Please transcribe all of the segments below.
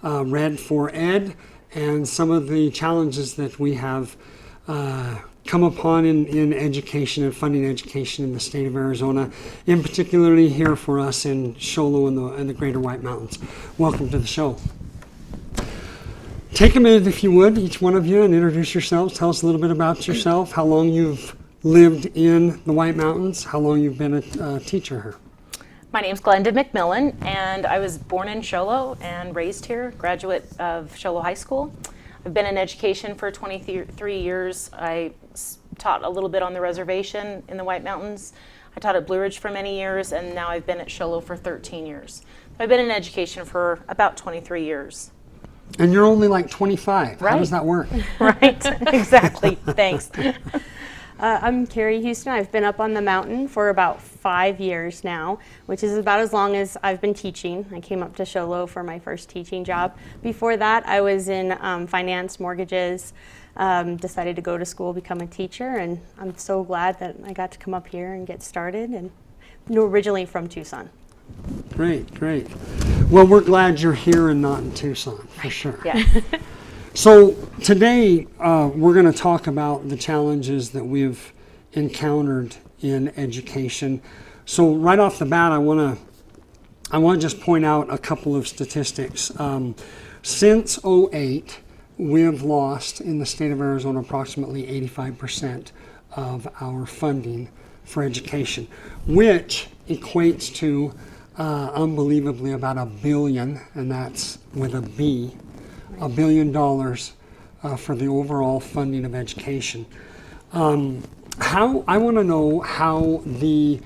Red for Ed and some of the challenges that we have come upon in education and funding education in the state of Arizona, in particularly here for us in Show Low and the Greater White Mountains. Welcome to the show. Take a minute, if you would, each one of you, and introduce yourselves. Tell us a little bit about yourself, how long you've lived in the White Mountains, how long you've been a teacher here. My name's Glenda McMillan, and I was born in Show Low and raised here, graduate of Show Low High School. I've been in education for 23 years. I taught a little bit on the reservation in the White Mountains. I taught at Blue Ridge for many years, and now I've been at Show Low for 13 years. I've been in education for about 23 years. And you're only like 25. Right. How does that work? Right, exactly. Thanks. I'm Carrie Houston. I've been up on the mountain for about 5 years now, which is about as long as I've been teaching. I came up to Show Low for my first teaching job. Before that, I was in finance, mortgages, decided to go to school, become a teacher, and I'm so glad that I got to come up here and get started, and originally from Tucson. Great, great. Well, we're glad you're here and not in Tucson, for sure. Yeah. So today we're going to talk about the challenges that we've encountered in education. So right off the bat, I want to just point out a couple of statistics. Since '08, we have lost in the state of Arizona approximately 85% of our funding for education, which equates to unbelievably about $1 billion, and that's with a B, $1 billion for the overall funding of education. I want to know how the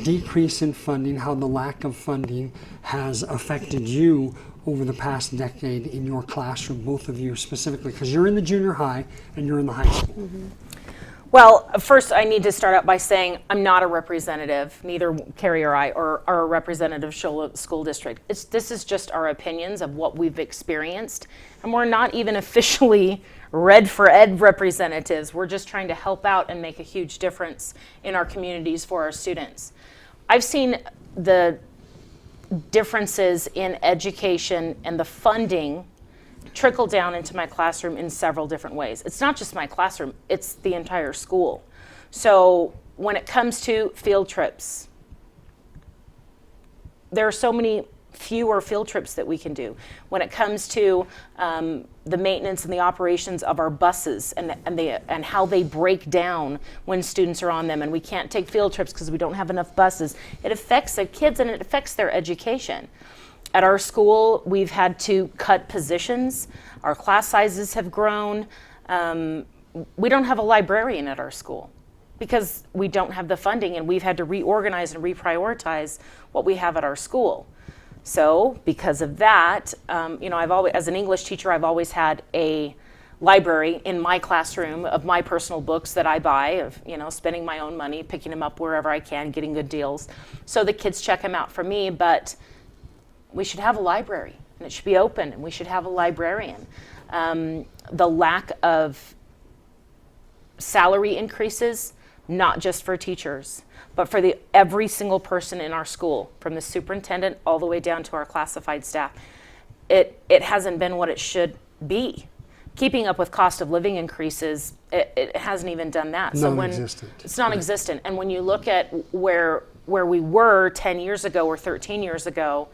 decrease in funding, how the lack of funding has affected you over the past decade in your classroom, both of you specifically, because you're in the junior high and you're in the high school. Mm-hmm. Well, first I need to start out by saying I'm not a representative, neither Carrie or I are a representative of Show Low School District. This is just our opinions of what we've experienced, and we're not even officially Red for Ed representatives. We're just trying to help out and make a huge difference in our communities for our students. I've seen the differences in education and the funding trickle down into my classroom in several different ways. It's not just my classroom, it's the entire school. So when it comes to field trips, there are so many fewer field trips that we can do. When it comes to the maintenance and the operations of our buses and how they break down when students are on them, and we can't take field trips because we don't have enough buses, it affects the kids and it affects their education. At our school, we've had to cut positions. Our class sizes have grown. We don't have a librarian at our school because we don't have the funding, and we've had to reorganize and reprioritize what we have at our school. So because of that, I've always, as an English teacher, I've always had a library in my classroom of my personal books that I buy, of spending my own money, picking them up wherever I can, getting good deals. So the kids check them out for me, but we should have a library, and it should be open, and we should have a librarian. The lack of salary increases, not just for teachers, but for every single person in our school, from the superintendent all the way down to our classified staff. It hasn't been what it should be. Keeping up with cost of living increases, it hasn't even done that. Non-existent. It's non-existent. And when you look at where we were 10 years ago or 13 years ago,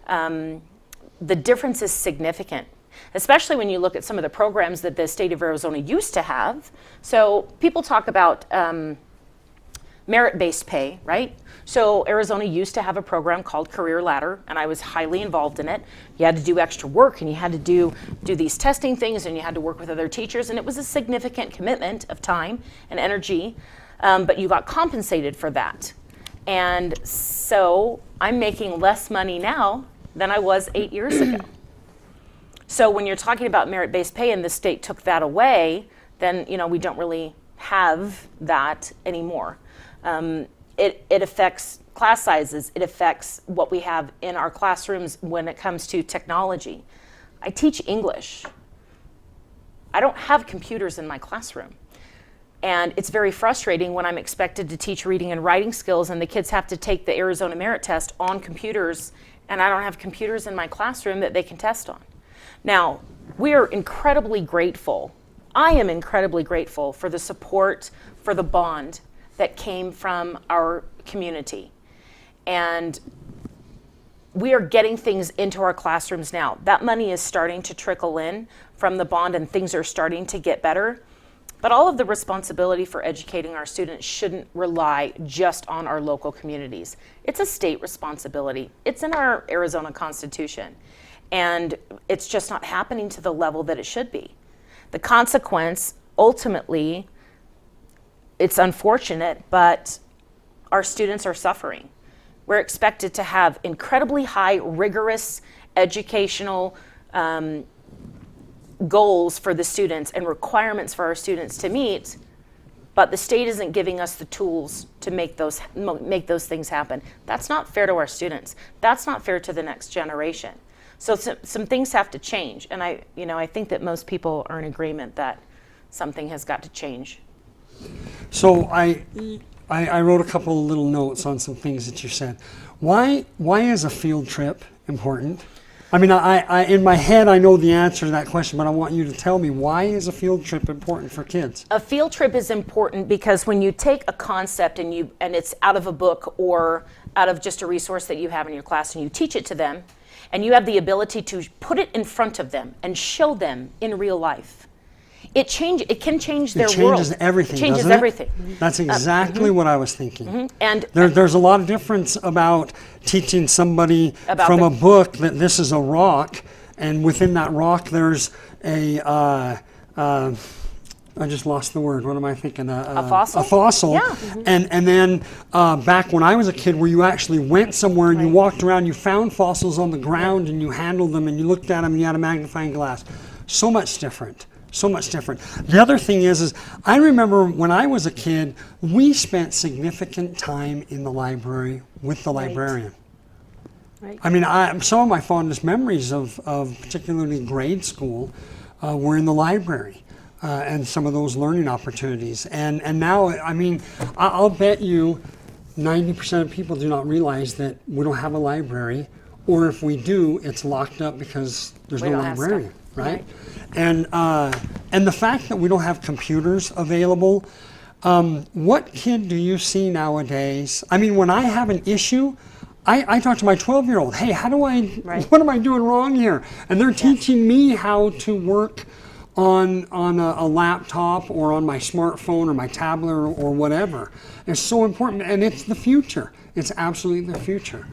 the difference is significant, especially when you look at some of the programs that the state of Arizona used to have. So people talk about merit-based pay, right? So Arizona used to have a program called Career Ladder, and I was highly involved in it. You had to do extra work, and you had to do these testing things, and you had to work with other teachers, and it was a significant commitment of time and energy, but you got compensated for that. And so I'm making less money now than I was 8 years ago. So when you're talking about merit-based pay and the state took that away, then we don't really have that anymore. It affects class sizes. It affects what we have in our classrooms when it comes to technology. I teach English. I don't have computers in my classroom. And it's very frustrating when I'm expected to teach reading and writing skills and the kids have to take the Arizona Merit Test on computers and I don't have computers in my classroom that they can test on. Now, we are incredibly grateful. I am incredibly grateful for the support, for the bond that came from our community. And we are getting things into our classrooms now. That money is starting to trickle in from the bond, and things are starting to get better. But all of the responsibility for educating our students shouldn't rely just on our local communities. It's a state responsibility. It's in our Arizona Constitution. And it's just not happening to the level that it should be. The consequence, ultimately, it's unfortunate, but our students are suffering. We're expected to have incredibly high, rigorous educational goals for the students and requirements for our students to meet, but the state isn't giving us the tools to make those things happen. That's not fair to our students. That's not fair to the next generation. So some things have to change, and I think that most people are in agreement that something has got to change. So I wrote a couple of little notes on some things that you said. Why is a field trip important? I mean, I in my head, I know the answer to that question, but I want you to tell me, why is a field trip important for kids? A field trip is important because when you take a concept and it's out of a book or out of just a resource that you have in your class and you teach it to them, and you have the ability to put it in front of them and show them in real life, it can change their world. It changes everything, It changes doesn't it? everything. That's exactly what I was thinking. And There's a lot of difference about teaching somebody About from the- a book that this is a rock, and within that rock there's I just lost the word. What am I thinking? A fossil? A fossil. Yeah. And then back when I was a kid, where you actually went somewhere and you walked around, you found fossils on the ground and you handled them and you looked at them and you had a magnifying glass. So much different. So much different. The other thing is I remember when I was a kid, we spent significant time in the library with the librarian. Right. I mean, some of my fondest memories of particularly grade school were in the library and some of those learning opportunities. And now, I mean, I'll bet you 90% of people do not realize that we don't have a library, or if we do, it's locked up because there's We no don't have librarian, stuff. right? And the fact that we don't have computers available, what kid do you see nowadays? I mean, when I have an issue, I talk to my 12-year-old, hey, what am I doing wrong here? And they're teaching me how to work on a laptop or on my smartphone or my tablet or whatever. It's so important, and it's the future. It's absolutely the future.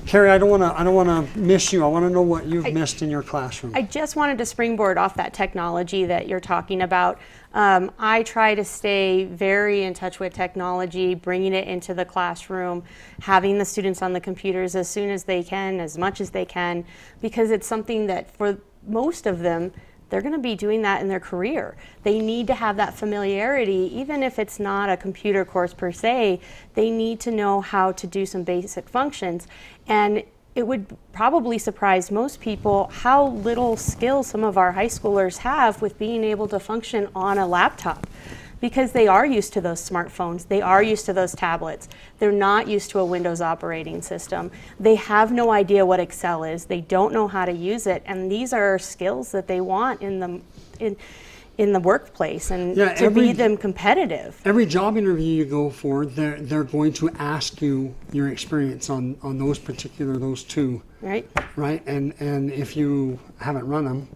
Carrie, I don't want to miss you. I want to know what you've missed in your classroom. I just wanted to springboard off that technology that you're talking about. I try to stay very in touch with technology, bringing it into the classroom, having the students on the computers as soon as they can, as much as they can, because it's something that for most of them, they're going to be doing that in their career. They need to have that familiarity, even if it's not a computer course per se. They need to know how to do some basic functions. And it would probably surprise most people how little skill some of our high schoolers have with being able to function on a laptop, because they are used to those smartphones, they are used to those tablets. They're not used to a Windows operating system. They have no idea what Excel is. They don't know how to use it, and these are skills that they want in the workplace and to be them competitive. Every job interview you go for, they're going to ask you your experience on those two, Right? right? And if you haven't run them,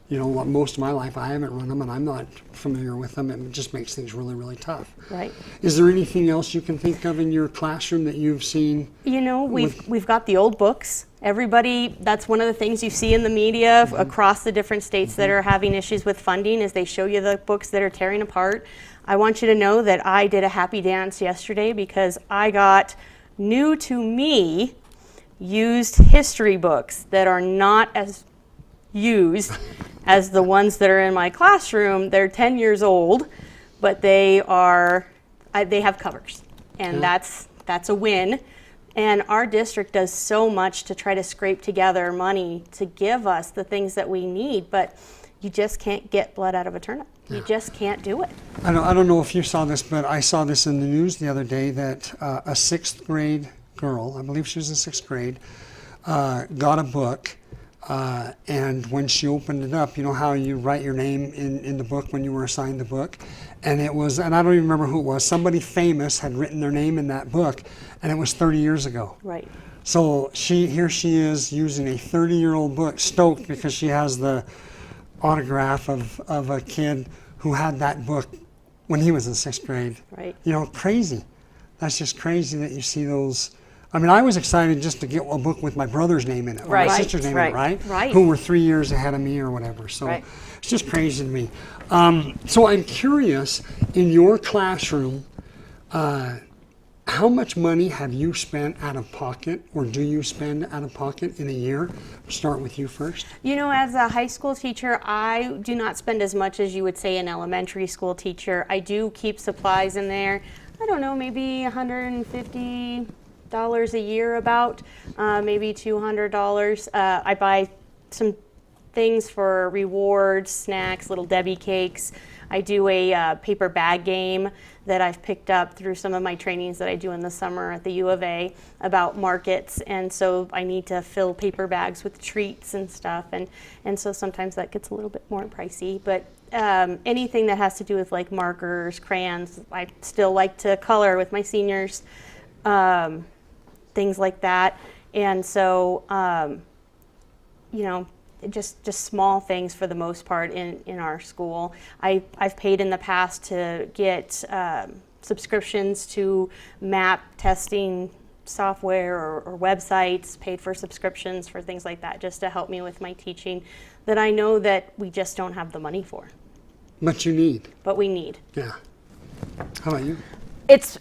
you know, most of my life I haven't run them and I'm not familiar with them. It just makes things really, really tough. Right. Is there anything else you can think of in your classroom that you've seen? You know, we've got the old books. Everybody, that's one of the things you see in the media across the different states that are having issues with funding, is they show you the books that are tearing apart. I want you to know that I did a happy dance yesterday because I got new to me used history books that are not as used as the ones that are in my classroom. They're 10 years old, but they have covers, and that's a win. And our district does so much to try to scrape together money to give us the things that we need, but you just can't get blood out of a turnip. You just can't do it. I don't know if you saw this, but I saw this in the news the other day that a 6th grade girl, I believe she was in 6th grade, got a book. And when she opened it up, you know how you write your name in the book when you were assigned the book? And it was, and I don't even remember who it was, somebody famous had written their name in that book, and it was 30 years ago. Right. So here she is using a 30-year-old book, stoked because she has the autograph of a kid who had that book when he was in 6th grade. Right. You know, crazy. That's just crazy that you see those. I mean, I was excited just to get a book with my brother's name in it, or Right. my sister's name in it, Right. right? Right. Who were 3 years ahead of me or whatever. So Right. it's just crazy to me. So I'm curious, in your classroom, how much money have you spent out of pocket, or do you spend out of pocket in a year? Start with you first. You know, as a high school teacher, I do not spend as much as you would say an elementary school teacher. I do keep supplies in there. I don't know, maybe $150 a year, about maybe $200. I buy some things for rewards, snacks, little Debbie cakes. I do a paper bag game that I've picked up through some of my trainings that I do in the summer at the U of A about markets, and so I need to fill paper bags with treats and stuff, and so sometimes that gets a little bit more pricey, but anything that has to do with like markers, crayons, I still like to color with my seniors, things like that, and so you know, just small things for the most part in our school. I've paid in the past to get subscriptions to map testing software or websites, paid for subscriptions for things like that, just to help me with my teaching that I know that we just don't have the money for, But you need. but we need. Yeah. How about you? This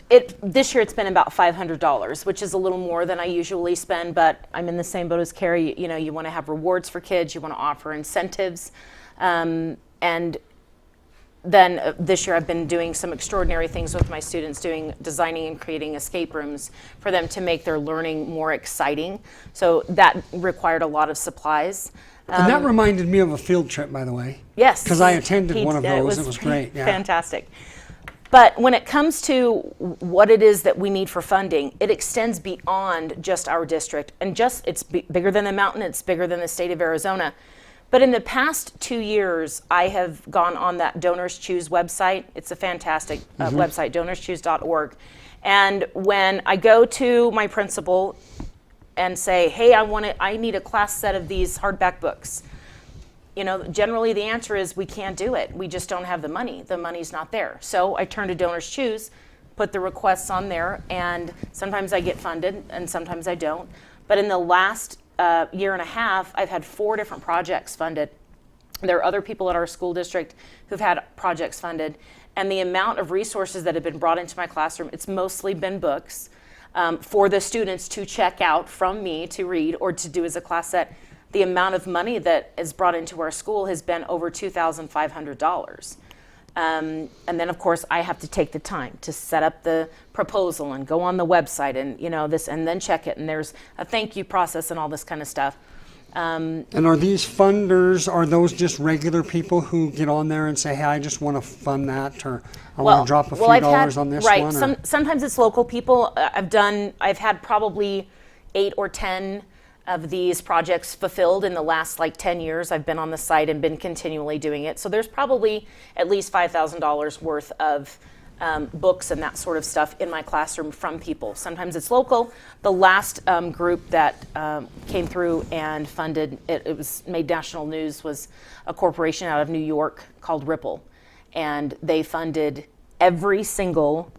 year it's been about $500, which is a little more than I usually spend, but I'm in the same boat as Carrie. You know, you want to have rewards for kids, you want to offer incentives, and then this year I've been doing some extraordinary things with my students, designing and creating escape rooms for them to make their learning more exciting. So that required a lot of supplies. And that reminded me of a field trip, by the way. Yes. Because I attended He- one of those. It was great. Yeah. Fantastic. But when it comes to what it is that we need for funding, it extends beyond just our district. And it's bigger than the mountain, it's bigger than the state of Arizona. But in the past 2 years, I have gone on that Donors Choose website. It's a fantastic website, donorschoose.org. And when I go to my principal and say, hey, I need a class set of these hardback books, you know, generally the answer is we can't do it. We just don't have the money. The money's not there. So I turn to Donors Choose, put the requests on there, and sometimes I get funded and sometimes I don't. But in the last year and a half, I've had 4 different projects funded. There are other people at our school district who've had projects funded. And the amount of resources that have been brought into my classroom, it's mostly been books for the students to check out from me to read or to do as a class set. The amount of money that is brought into our school has been over $2,500. And then of course I have to take the time to set up the proposal and go on the website and and then check it, and there's a thank you process and all this kind of stuff. And are these funders, are those just regular people who get on there and say, hey, I just want to fund that, or I want to drop a few dollars on this right, one? Or? Sometimes it's local people. I've had probably 8 or 10 of these projects fulfilled in the last 10 years. I've been on the site and been continually doing it. So there's probably at least $5,000 worth of books and that sort of stuff in my classroom from people. Sometimes it's local. The last group that came through and funded, it was made national news, was a corporation out of New York called Ripple. And they funded every single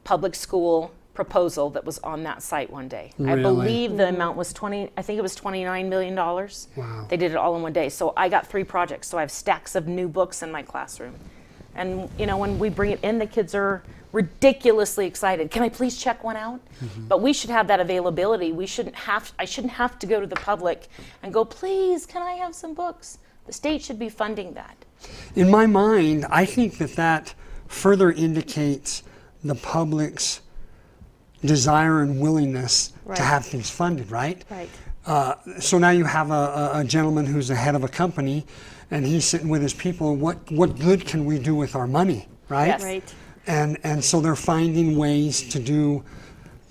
public school proposal that was on that site one day. Really? I believe the amount was $29 million. Wow. They did it all in one day. So I got 3 projects. So I have stacks of new books in my classroom. And when we bring it in, the kids are ridiculously excited. Can I please check one out? Mm-hmm. But we should have that availability. I shouldn't have to go to the public and go, please, can I have some books? The state should be funding that. In my mind, I think that further indicates the public's desire and willingness Right. to have things funded, right? Right. So now you have a gentleman who's the head of a company, and he's sitting with his people. What good can we do with our money, right? Yes. Right. And so they're finding ways to do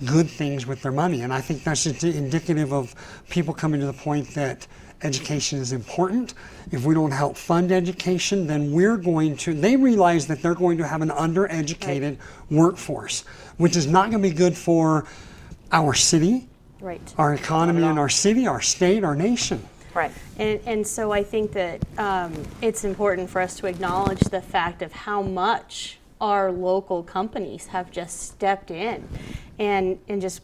good things with their money. And I think that's just indicative of people coming to the point that education is important. If we don't help fund education, then they realize that they're going to have an undereducated workforce, which is not going to be good for our city, Right. our economy in our city, our state, our nation. Right. And so I think that it's important for us to acknowledge the fact of how much our local companies have just stepped in and just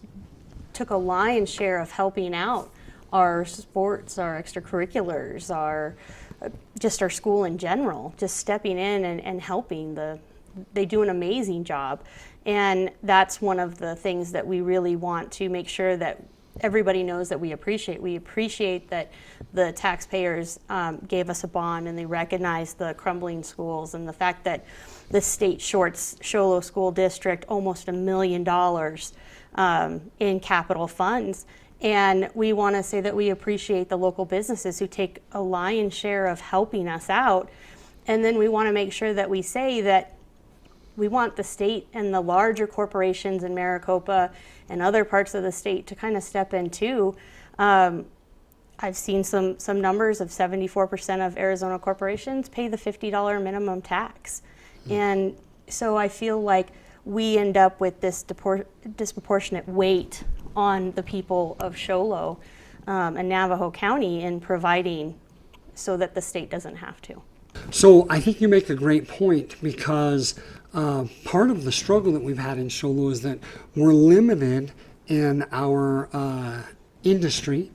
took a lion's share of helping out our sports, our extracurriculars, just our school in general, just stepping in and helping. They do an amazing job. And that's one of the things that we really want to make sure that everybody knows that we appreciate. We appreciate that the taxpayers gave us a bond and they recognize the crumbling schools, and the fact that the state shorts Show Low School District almost $1 million in capital funds. And we want to say that we appreciate the local businesses who take a lion's share of helping us out. And then we want to make sure that we say that we want the state and the larger corporations in Maricopa and other parts of the state to kind of step in too. I've seen some numbers of 74% of Arizona corporations pay the $50 minimum tax. And so I feel like we end up with this disproportionate weight on the people of Show Low and Navajo County in providing so that the state doesn't have to. So I think you make a great point, because part of the struggle that we've had in Show Low is that we're limited in our industry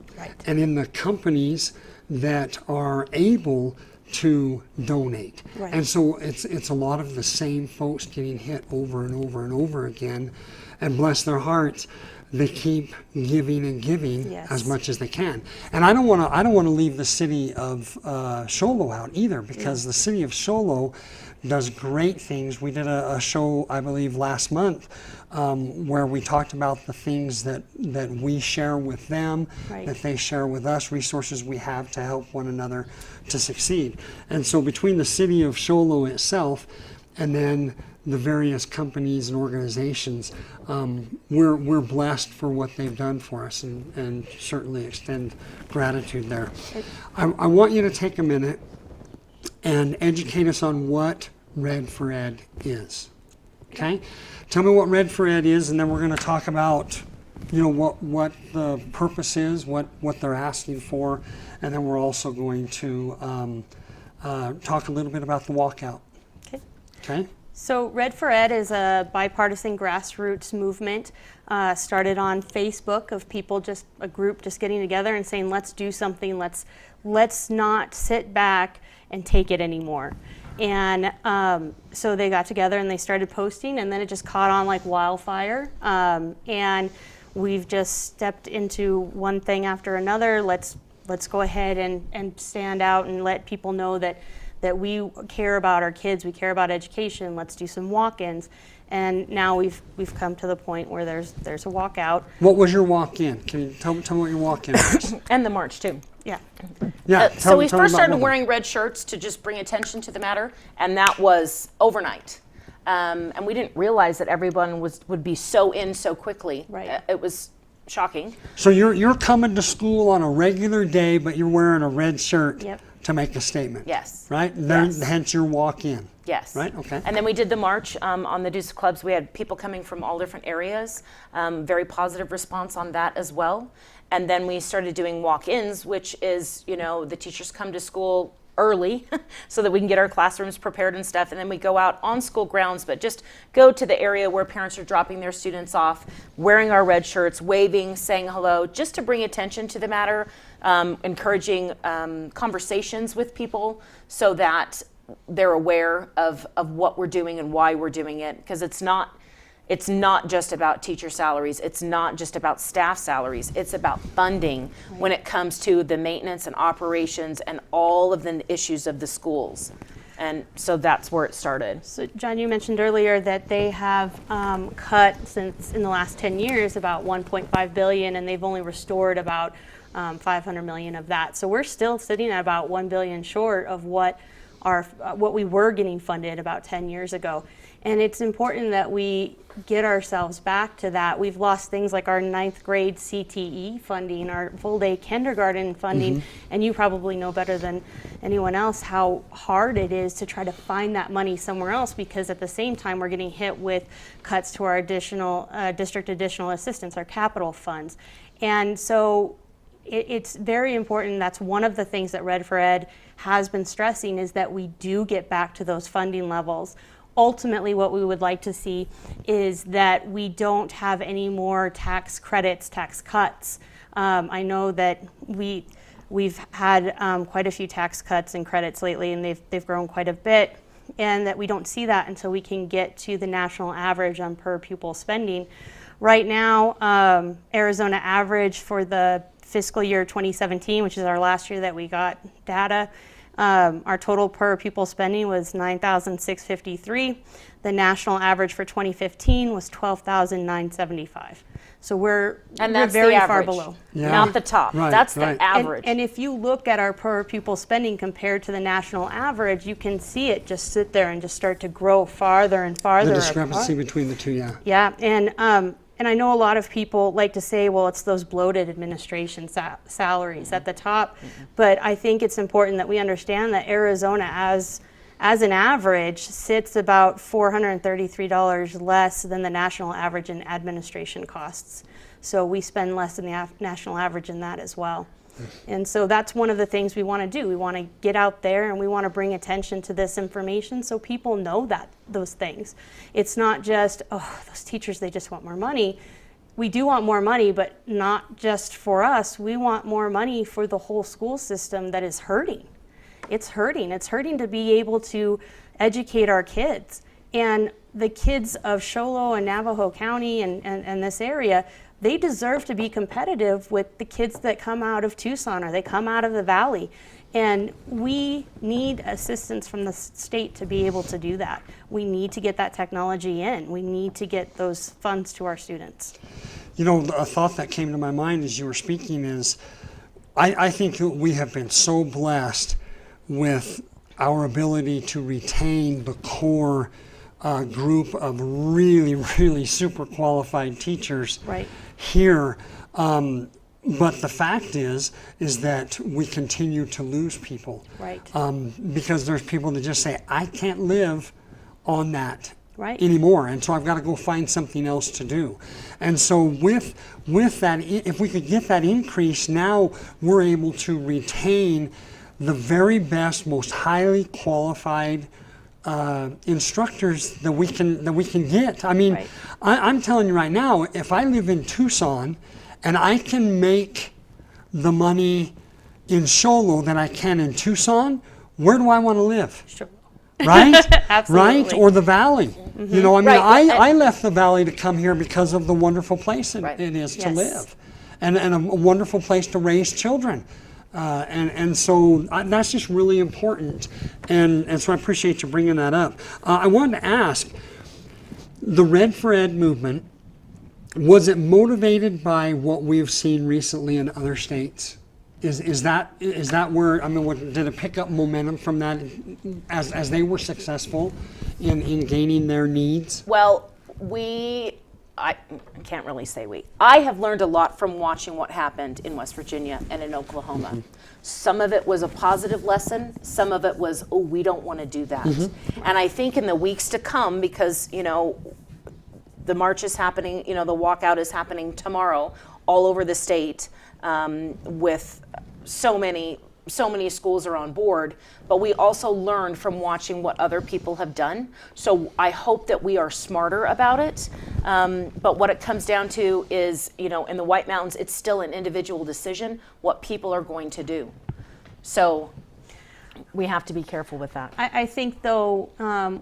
and in the companies that are able to donate. Right. And so it's a lot of the same folks getting hit over and over and over again. And bless their hearts, they keep giving and giving Yes. as much as they can. And I don't want to leave the city of Show Low out either, because the city of Show Low does great things. We did a show, I believe, last month where we talked about the things that we share with them, Right. that they share with us, resources we have to help one another to succeed. And so between the city of Show Low itself and then the various companies and organizations, we're blessed for what they've done for us, and certainly extend gratitude there. I want you to take a minute and educate us on what Red for Ed is. Okay? Tell me what Red for Ed is, and then we're going to talk about, what the purpose is, what they're asking for, and then we're also going to talk a little bit about the walkout. Okay. Okay? So Red for Ed is a bipartisan grassroots movement started on Facebook of people, just a group just getting together and saying, let's do something, let's not sit back and take it anymore. And so they got together and they started posting, and then it just caught on like wildfire. And we've just stepped into one thing after another. Let's go ahead and stand out and let people know that we care about our kids, we care about education. Let's do some walk-ins. And now we've come to the point where there's a walkout. What was your walk-in? Can you tell me what your walk-in was? And the march too. Yeah. Yeah. So we tell me first about started that. wearing red shirts to just bring attention to the matter, and that was overnight. And we didn't realize that everyone would be so in so quickly. Right. It was shocking. So you're coming to school on a regular day, but you're wearing a red shirt Yep. to make a statement. Yes. Right? Then, Yes. hence your walk-in. Yes. Right? Okay. And then we did the march on the Deuce Clubs. We had people coming from all different areas. Very positive response on that as well. And then we started doing walk-ins, which is, the teachers come to school early so that we can get our classrooms prepared and stuff. And then we go out on school grounds, but just go to the area where parents are dropping their students off, wearing our red shirts, waving, saying hello, just to bring attention to the matter, encouraging conversations with people so that they're aware of what we're doing and why we're doing it. Because it's not just about teacher salaries. It's not just about staff salaries. It's about funding when it comes to the maintenance and operations and all of the issues of the schools. And so that's where it started. So John, you mentioned earlier that they have cut since in the last 10 years about $1.5 billion, and they've only restored about $500 million of that. So we're still sitting at about $1 billion short of what our what we were getting funded about 10 years ago. And it's important that we get ourselves back to that. We've lost things like our 9th grade CTE funding, our full day kindergarten funding, and you probably know better than anyone else how hard it is to try to find that money somewhere else, because at the same time we're getting hit with cuts to our additional district additional assistance, our capital funds. And so it's very important. That's one of the things that Red for Ed has been stressing, is that we do get back to those funding levels. Ultimately, what we would like to see is that we don't have any more tax credits, tax cuts. I know that we've had quite a few tax cuts and credits lately, and they've grown quite a bit, and that we don't see that until we can get to the national average on per pupil spending. Right now, Arizona average for the fiscal year 2017, which is our last year that we got data, our total per pupil spending was $9,653. The national average for 2015 was $12,975. So we're very far below. Yeah. Not the top. Right, That's the right. average. And if you look at our per pupil spending compared to the national average, you can see it just sit there and just start to grow farther and farther The discrepancy apart. between the two, yeah. Yeah, and I know a lot of people like to say, well, it's those bloated administration salaries at the top, but I think it's important that we understand that Arizona, as an average, sits about $433 less than the national average in administration costs. So we spend less than the national average in that as well. And so that's one of the things we want to do. We want to get out there and we want to bring attention to this information so people know those things. It's not just, oh, those teachers, they just want more money. We do want more money, but not just for us. We want more money for the whole school system that is hurting. It's hurting. It's hurting to be able to educate our kids. And the kids of Show Low and Navajo County and this area, they deserve to be competitive with the kids that come out of Tucson or they come out of the Valley. And we need assistance from the state to be able to do that. We need to get that technology in. We need to get those funds to our students. You know, a thought that came to my mind as you were speaking is, I think we have been so blessed with our ability to retain the core group of really, really super qualified teachers Right. here. But the fact is that we continue to lose people. Right. Because there's people that just say, I can't live on that Right. anymore, and so I've got to go find something else to do. And so with that, if we could get that increase, now we're able to retain the very best, most highly qualified instructors that we can get. I mean, Right. I'm telling you right now, if I live in Tucson and I can make the money in Show Low that I can in Tucson, where do I want to live? Sure. Right? Absolutely. Right? Or the Valley. You know, I mean, Right. I left the Valley to come here because of the wonderful place Right. it is to Yes. live, and a wonderful place to raise children. And so that's just really important. And so I appreciate you bringing that up. I wanted to ask, the Red for Ed movement, was it motivated by what we've seen recently in other states? Is that where, I mean, did it pick up momentum from that as they were successful in gaining their needs? Well, I can't really say we. I have learned a lot from watching what happened in West Virginia and in Oklahoma. Mm-hmm. Some of it was a positive lesson. Some of it was, oh, we don't want to do that. Mm-hmm. And I think in the weeks to come, because, you know, the march is happening, you know, the walkout is happening tomorrow all over the state, with so many schools are on board, but we also learned from watching what other people have done. So I hope that we are smarter about it. But what it comes down to is, you know, in the White Mountains, it's still an individual decision what people are going to do. So we have to be careful with that. I think, though,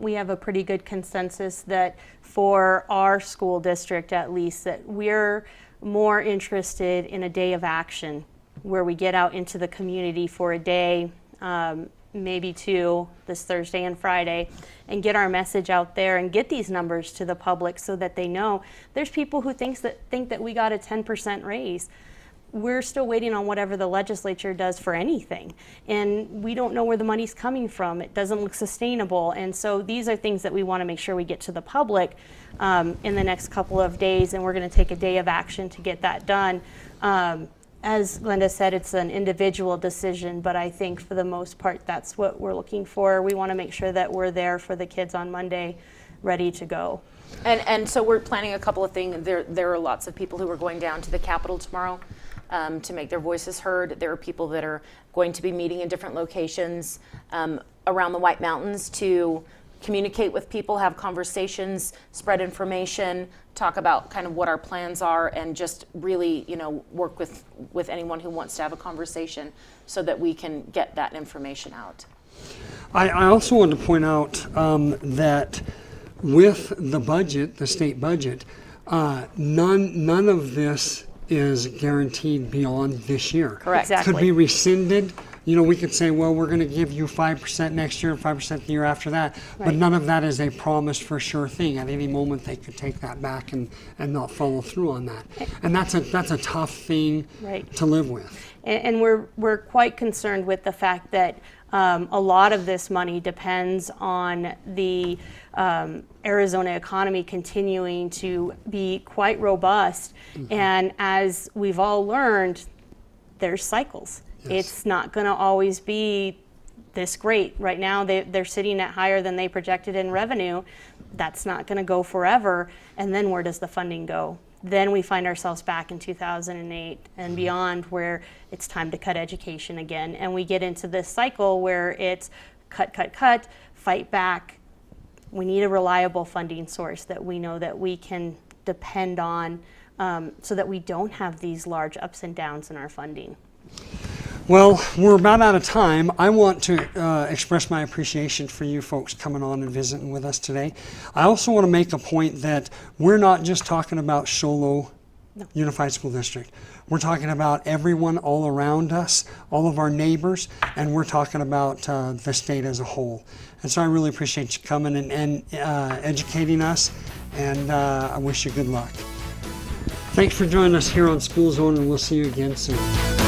we have a pretty good consensus that for our school district, at least, that we're more interested in a day of action where we get out into the community for a day, maybe two, this Thursday and Friday, and get our message out there and get these numbers to the public so that they know. There's people who think that we got a 10% raise. we're still waiting on whatever the legislature does for anything. And we don't know where the money's coming from. It doesn't look sustainable. And so these are things that we want to make sure we get to the public in the next couple of days. And we're going to take a day of action to get that done. As Glenda said, it's an individual decision, but I think for the most part, that's what we're looking for. We want to make sure that we're there for the kids on Monday, ready to go. And so we're planning a couple of things. There are lots of people who are going down to the Capitol tomorrow to make their voices heard. There are people that are going to be meeting in different locations around the White Mountains to communicate with people, have conversations, spread information, talk about kind of what our plans are, and just really, work with anyone who wants to have a conversation so that we can get that information out. I also want to point out that with the budget, the state budget, none of this is guaranteed beyond this year. Correct. Exactly. Could be rescinded. We could say, well, we're going to give you 5% next year and 5% the year after that. But Right. none of that is a promise for sure thing. At any moment, they could take that back and not follow through on that. And that's a tough thing Right. to live with. And we're quite concerned with the fact that a lot of this money depends on the Arizona economy continuing to be quite robust. And as we've all learned, there's cycles. Yes. It's not going to always be this great. Right now, they're sitting at higher than they projected in revenue. That's not going to go forever. And then where does the funding go? Then we find ourselves back in 2008 and beyond, where it's time to cut education again. And we get into this cycle where it's cut, fight back. We need a reliable funding source that we know that we can depend on so that we don't have these large ups and downs in our funding. Well, we're about out of time. I want to express my appreciation for you folks coming on and visiting with us today. I also want to make a point that we're not just talking about Show Low Unified School District. We're talking about everyone all around us, all of our neighbors, and we're talking about the state as a whole. And so I really appreciate you coming and educating us, and I wish you good luck. Thanks for joining us here on School Zone, and we'll see you again soon.